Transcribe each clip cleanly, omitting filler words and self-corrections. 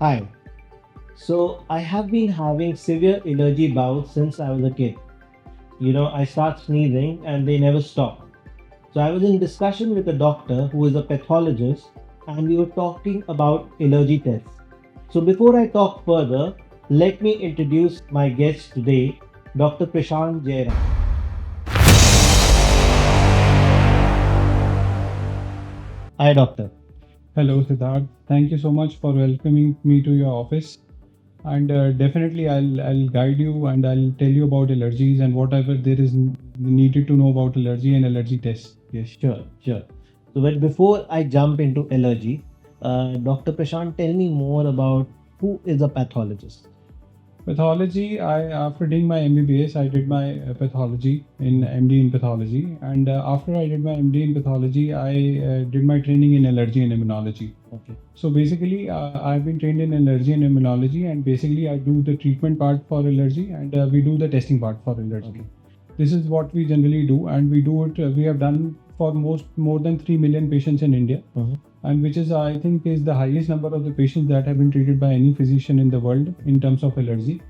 Hi. So I have been having severe allergy bouts since I was a kid. I start sneezing and they never stop. So I was in discussion with a doctor who is a pathologist and we were talking about allergy tests. So before I talk further, let me introduce my guest today, Dr. Prashant. Hi, doctor. Hello, Siddharth. Thank you so much for welcoming me to your office. And definitely, I'll guide you and I'll tell you about allergies and whatever there is needed to know about allergy and allergy tests. Yes. Sure. So before I jump into allergy, Dr. Prashant, tell me more about who is a pathologist. Pathology. After doing my MBBS, I did my pathology in MD in pathology, and after I did my MD in pathology, I did my training in allergy and immunology. Okay. So basically, I've been trained in allergy and immunology, and basically, I do the treatment part for allergy, and we do the testing part for allergy. Okay. This is what we generally do, and we do it. We have done for more than 3 million patients in India, and which is I think is the highest number of the patients that have been treated by any physician in the world in terms of allergy.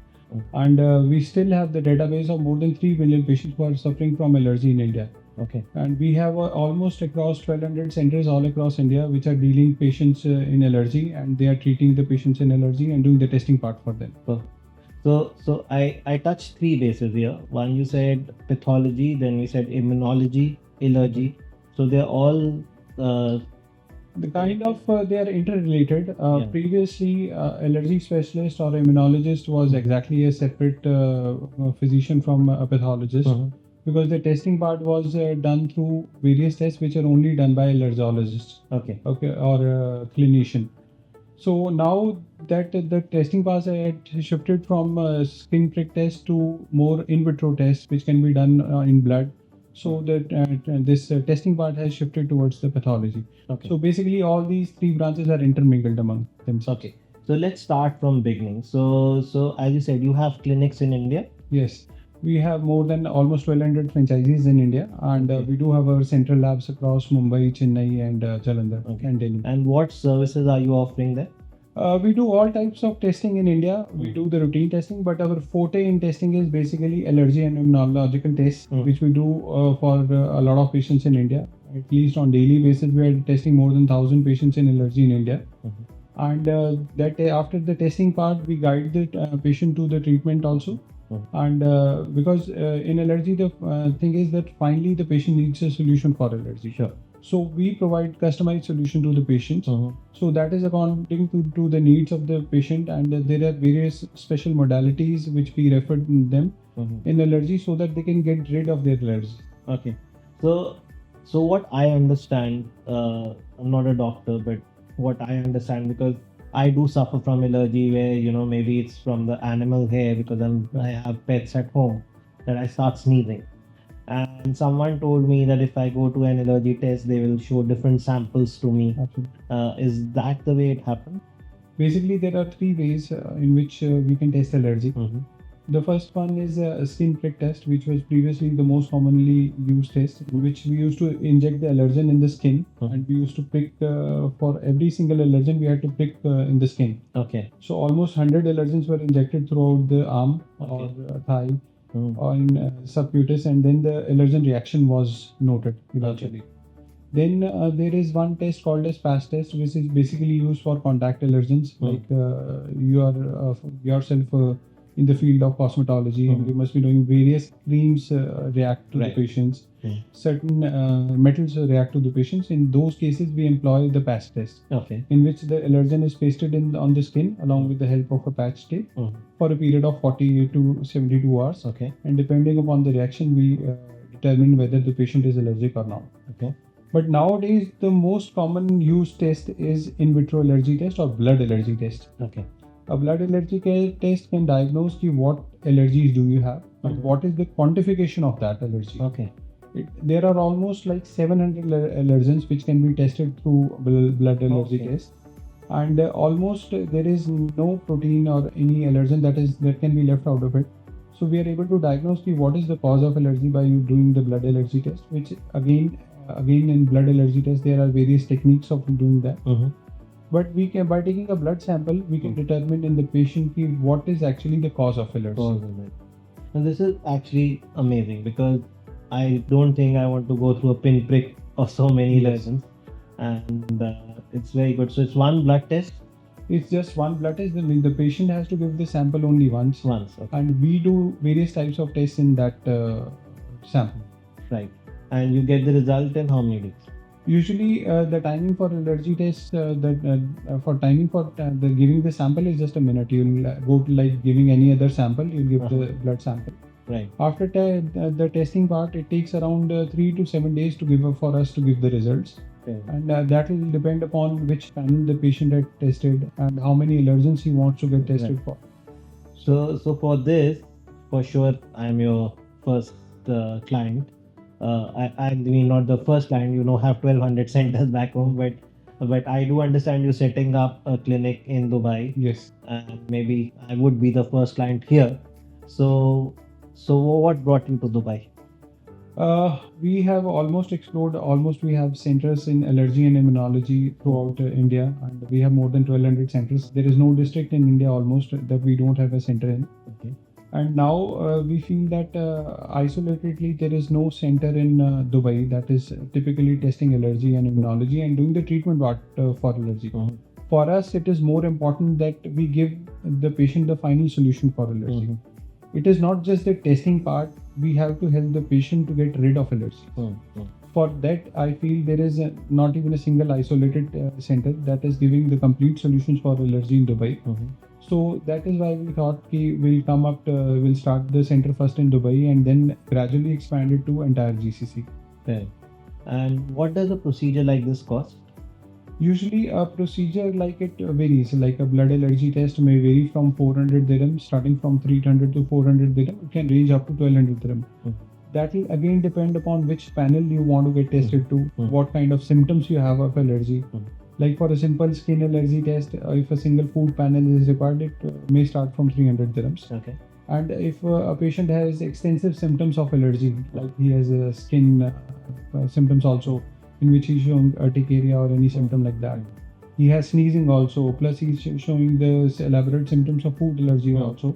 And we still have the database of more than 3 million patients who are suffering from allergy in India. Okay. And we have almost across 1200 centers all across India which are dealing patients in allergy, and they are treating the patients in allergy and doing the testing part for them. So I touched three bases here. One, you said pathology, then we said immunology, allergy. So they're all The kind of they are interrelated. Yeah. Previously, allergy specialist or immunologist was exactly a separate physician from a pathologist, because the testing part was done through various tests which are only done by allergologists. Okay. Or clinician. So now that the testing part had shifted from skin prick test to more in vitro tests, which can be done in blood. So that this testing part has shifted towards the pathology. Okay. So basically, all these three branches are intermingled among themselves. Okay. So let's start from beginning. So as you said, you have clinics in India. Yes, we have more than almost 1200 franchises in India, and we do have our central labs across Mumbai, Chennai, and Jalandhar and Delhi. And what services are you offering there? We do all types of testing in India. We do the routine testing, but our forte in testing is basically allergy and immunological tests, which we do for a lot of patients in India. At least on daily basis, we are testing more than 1,000 patients in allergy in India. And that after the testing part, we guide the patient to the treatment also. And because in allergy, the thing is that finally the patient needs a solution for allergy. Sure. So we provide customized solution to the patients. So that is according to the needs of the patient, and there are various special modalities which we refer them in allergy so that they can get rid of their allergy. Okay. So what I understand, I'm not a doctor, but what I understand, because I do suffer from allergy where maybe it's from the animal hair, because I have pets at home, that I start sneezing. And someone told me that if I go to an allergy test, they will show different samples to me. Absolutely. Is that the way it happened? Basically, there are three ways in which we can test allergy. The first one is a skin prick test, which was previously the most commonly used test, in which we used to inject the allergen in the skin, and we used to prick for every single allergen, we had to prick in the skin. Okay. So almost 100 allergens were injected throughout the arm or thigh or in subcutis, and then the allergen reaction was noted eventually. Then there is one test called as patch test, which is basically used for contact allergens, like you are yourself in the field of cosmetology, and you must be knowing various creams react to the patients, certain metals react to the patients. In those cases, we employ the patch test, in which the allergen is pasted on the skin along with the help of a patch tape for a period of 48 to 72 hours. And depending upon the reaction, we determine whether the patient is allergic or not. But nowadays, the most common used test is in vitro allergy test or blood allergy test. A blood allergy test can diagnose what allergies do you have and what is the quantification of that allergy. There are almost like 700 allergens which can be tested through blood allergy test, and almost there is no protein or any allergen that can be left out of it. So we are able to diagnose what is the cause of allergy by doing the blood allergy test, which again in blood allergy test there are various techniques of doing that. But we can, by taking a blood sample, we can determine in the patient what is actually the cause of allergy. Cause of it. And this is actually amazing because I don't think I want to go through a pinprick of so many Yes. lessons, and it's very good. So it's one blood test It's just one blood test. I mean, the patient has to give the sample only once, once, okay. and we do various types of tests in that sample. Right, and you get the result in how many days? Usually, the timing for allergy test, for timing for the giving the sample is just a minute. You'll go to like giving any other sample. You'll give the blood sample. Right. After the testing part, it takes around 3 to 7 days to give for us to give the results. Okay. And that will depend upon which panel the patient had tested and how many allergens he wants to get tested Right. for. So for this, for sure, I'm your first client. I mean, not the first client. You know, have 1,200 centers back home, but I do understand you setting up a clinic in Dubai, Yes. and maybe I would be the first client here. So what brought you to Dubai? We have almost explored, we have centers in allergy and immunology throughout India, and we have more than 1,200 centers. There is no district in India almost that we don't have a center in. Okay. And now we feel that isolatedly there is no center in Dubai that is typically testing allergy and immunology and doing the treatment part for allergy. Mhm. For us, it is more important that we give the patient the final solution for allergy. Mhm. It is not just the testing part, we have to help the patient to get rid of allergy. Mhm. For that, I feel there is not even a single isolated center that is giving the complete solutions for allergy in Dubai. Mhm. So that is why we thought we'll start the center first in Dubai and then gradually expand it to entire GCC. Fair. And what does a procedure like this cost? Usually a procedure like it varies, like a blood allergy test may vary from 400 dirham, starting from 300 to 400 dirham. It can range up to 1,200 dirham. That will again depend upon which panel you want to get tested to, what kind of symptoms you have of allergy. Like for a simple skin allergy test, if a single food panel is required, it may start from 300 dirhams. Okay. And if a patient has extensive symptoms of allergy, like he has skin symptoms also, in which he's showing urticaria or any symptom like that. He has sneezing also, plus he's showing the elaborate symptoms of food allergy also.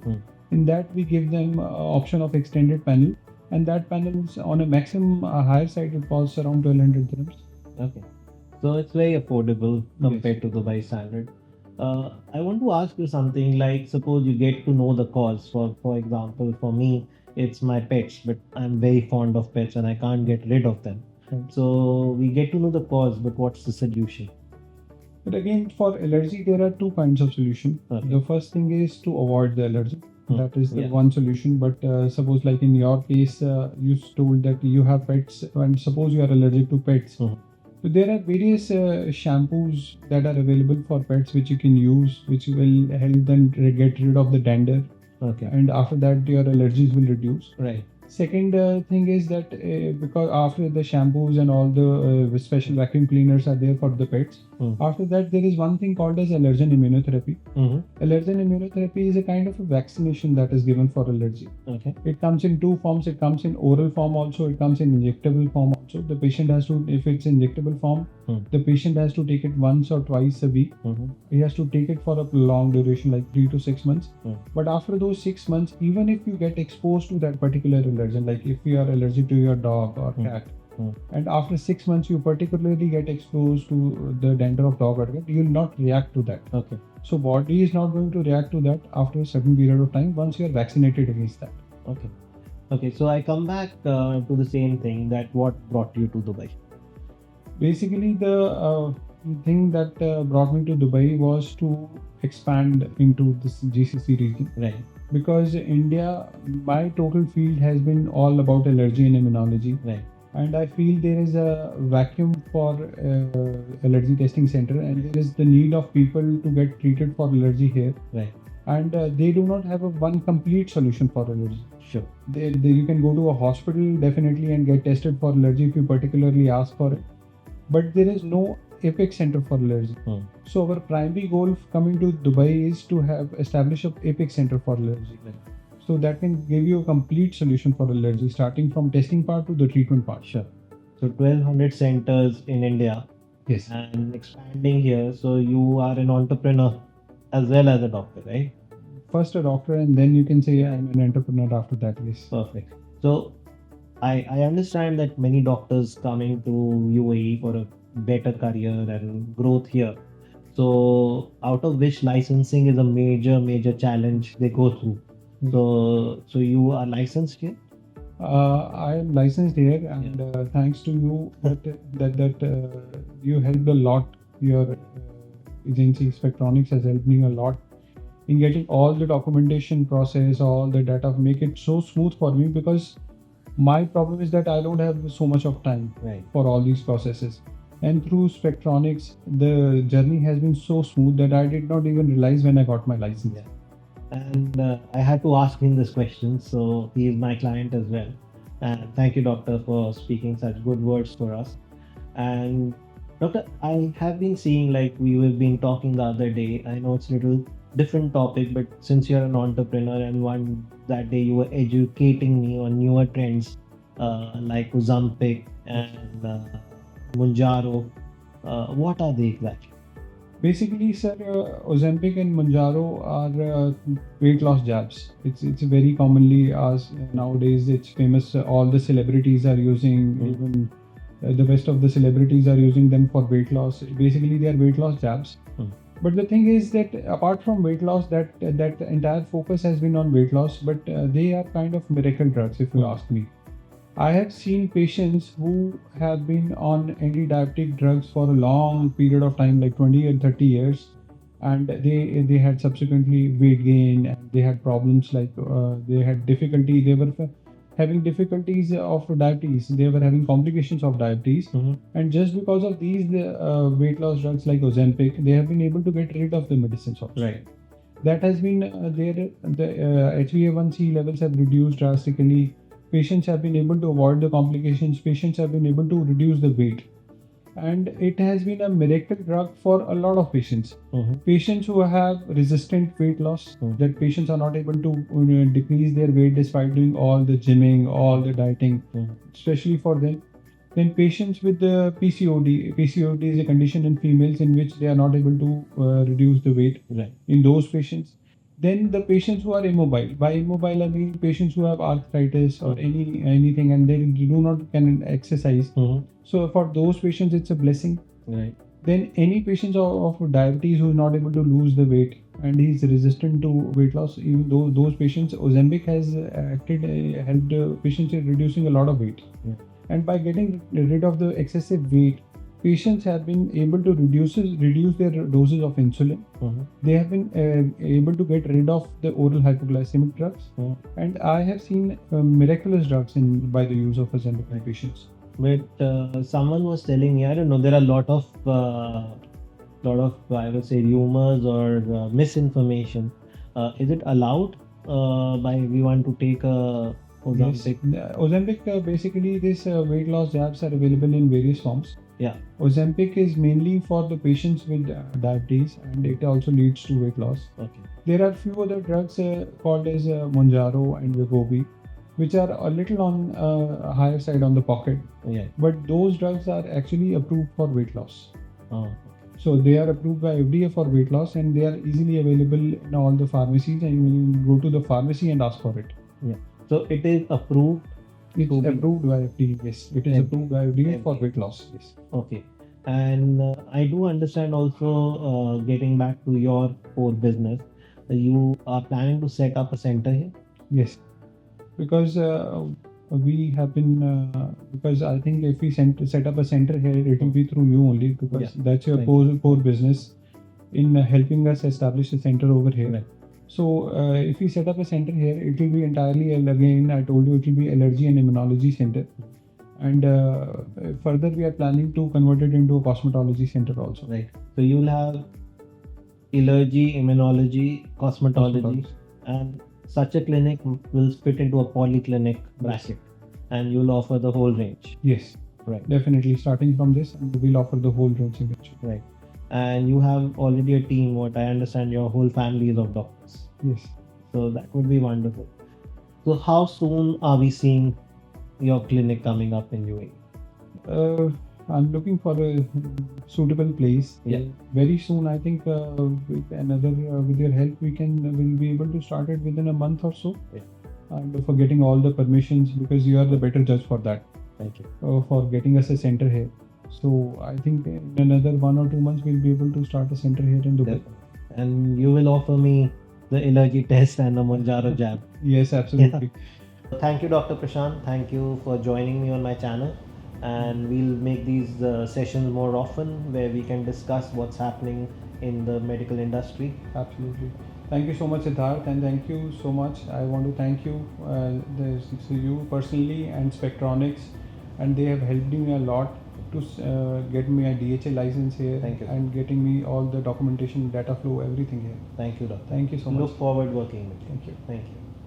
In that, we give them option of extended panel, and that panel is on a maximum higher side, it costs around 1,200 dirhams. Okay. So it's very affordable compared to Dubai standard. I want to ask you something like, suppose you get to know the cause. For example, for me, it's my pets, but I'm very fond of pets and I can't get rid of them. Right. So we get to know the cause, but what's the solution? But again, for allergy, there are two kinds of solution. Okay. The first thing is to avoid the allergy. That is the Yeah. one solution. But suppose, like in your case, you told that you have pets, and suppose you are allergic to pets. So there are various shampoos that are available for pets which you can use, which will help them get rid of the dander, Okay. and after that your allergies will reduce. Right. Second thing is that because after the shampoos and all the special vacuum cleaners are there for the pets, after that there is one thing called as allergen immunotherapy. Allergen immunotherapy is a kind of a vaccination that is given for allergy. Okay. It comes in two forms. It comes in oral form also. It comes in injectable form also. The patient has to, if it's injectable form, the patient has to take it once or twice a week. He has to take it for a long duration, like 3 to 6 months. But after those 6 months, even if you get exposed to that particular allergen, like if you are allergic to your dog or cat, and after 6 months you particularly get exposed to the dander of dog or cat, you will not react to that. Okay. So body is not going to react to that after a certain period of time once you are vaccinated against that. Okay. Okay. So I come back to the same thing, that what brought you to Dubai? Basically, the thing that brought me to Dubai was to expand into this GCC region. Right. Because India, my total field has been all about allergy and immunology. Right. And I feel there is a vacuum for allergy testing center, and there is the need of people to get treated for allergy here. Right. And they do not have a one complete solution for allergy. Sure. You can go to a hospital definitely and get tested for allergy if you particularly ask for it. But there is no apex center for allergy. So our primary goal coming to Dubai is to establish an apex center for allergy. Right. So that can give you a complete solution for allergy, starting from testing part to the treatment part. Sure. So 1,200 centers in India, Yes. and expanding here. So you are an entrepreneur as well as a doctor, right? First a doctor, and then you can say I'm an entrepreneur after that. Yes. Perfect. So I understand that many doctors coming to UAE for a better career and growth here. So out of which licensing is a major challenge they go through. So you are licensed here? I am licensed here, and thanks to you that you helped a lot. Your agency Spectronix has helped me a lot in getting all the documentation process, all the data, make it so smooth for me, because my problem is that I don't have so much of time Right. for all these processes. And through Spectronix, the journey has been so smooth that I did not even realize when I got my license. Yeah. And I had to ask him this question, so he is my client as well. And thank you, doctor, for speaking such good words for us. And doctor, I have been seeing, like we have been talking the other day. I know it's a little different topic, but since you're an entrepreneur, and one that day you were educating me on newer trends like Ozempic and Monjaro. What are they exactly? Basically, sir, Ozempic and Monjaro are weight loss jabs. It's very commonly as nowadays. It's famous. All the celebrities are using, even the best of the celebrities are using them for weight loss. Basically, they are weight loss jabs. But the thing is that apart from weight loss, that entire focus has been on weight loss. But they are kind of miracle drugs, if you ask me. I have seen patients who have been on anti-diabetic drugs for a long period of time, like 20 and 30 years, and they had subsequently weight gain, and they had problems like they had difficulty. They were having difficulties of diabetes. They were having complications of diabetes, and just because of these weight loss drugs like Ozempic, they have been able to get rid of the medicines also. Right. That has been there. The HbA1c levels have reduced drastically. Patients have been able to avoid the complications. Patients have been able to reduce the weight. And it has been a miracle drug for a lot of patients. Patients who have resistant weight loss, that patients are not able to decrease their weight despite doing all the gymming, all the dieting, especially for them. Then patients with the PCOD. PCOD is a condition in females in which they are not able to reduce the weight. Right. In those patients. Then the patients who are immobile. By immobile, I mean patients who have arthritis or anything, and they do not can exercise. So for those patients, it's a blessing. Right. Then any patients of diabetes who is not able to lose the weight and he is resistant to weight loss, even though those patients, Ozempic has helped patients in reducing a lot of weight. And by getting rid of the excessive weight, patients have been able to reduce their doses of insulin. They have been able to get rid of the oral hypoglycemic drugs. And I have seen miraculous drugs by the use of Ozempic in patients. But someone was telling me, I don't know, there are a lot of I would say rumors or misinformation. Is it allowed by everyone to take Ozempic? Yes. Ozempic, basically, these weight loss jabs are available in various forms. Yeah. Ozempic is mainly for the patients with diabetes, and it also leads to weight loss. Okay. There are few other drugs called as Monjaro and Wegovy, which are a little on higher side on the pocket. Yeah. But those drugs are actually approved for weight loss. Oh. So they are approved by FDA for weight loss, and they are easily available in all the pharmacies, and you go to the pharmacy and ask for it. Yeah. So it is approved. It's approved by FDA. Yes, it is approved by FDA for weight loss. Yes. Okay. And I do understand also, getting back to your core business, you are planning to set up a center here? Yes, because we have been, because I think if we set up a center here, it will be through you only, because that's your core business in helping us establish a center over here. Right. So if we set up a center here, it will be entirely, again, I told you, it will be allergy and immunology center. And further, we are planning to convert it into a cosmetology center also. Right. So you will have allergy, immunology, cosmetology, and such a clinic will fit into a polyclinic bracket, and you'll offer the whole range. Yes. Right. Definitely. Starting from this, and we'll offer the whole range eventually. Right. And you have already a team. What I understand, your whole family is of doctors. Yes. So that would be wonderful. So how soon are we seeing your clinic coming up in UAE? I'm looking for a suitable place. Yeah. Very soon, I think with your help, we'll be able to start it within a month or so. Yeah. And for getting all the permissions, because you are the better judge for that. Thank you. For getting us a center here. So I think in another 1 or 2 months, we'll be able to start a center here in Dubai. Definitely. And you will offer me the allergy test and the Monjaro jab. Yes, absolutely. Thank you, Dr. Prashant. Thank you for joining me on my channel. And we'll make these sessions more often where we can discuss what's happening in the medical industry. Absolutely. Thank you so much, Siddharth, and thank you so much. I want to thank you, you personally and Spectronix, and they have helped me a lot to get me a DHA license here. Thank you. And getting me all the documentation, data flow, everything here. Thank you, Doctor. Thank you so much. Look forward working with you. Thank you. Thank you.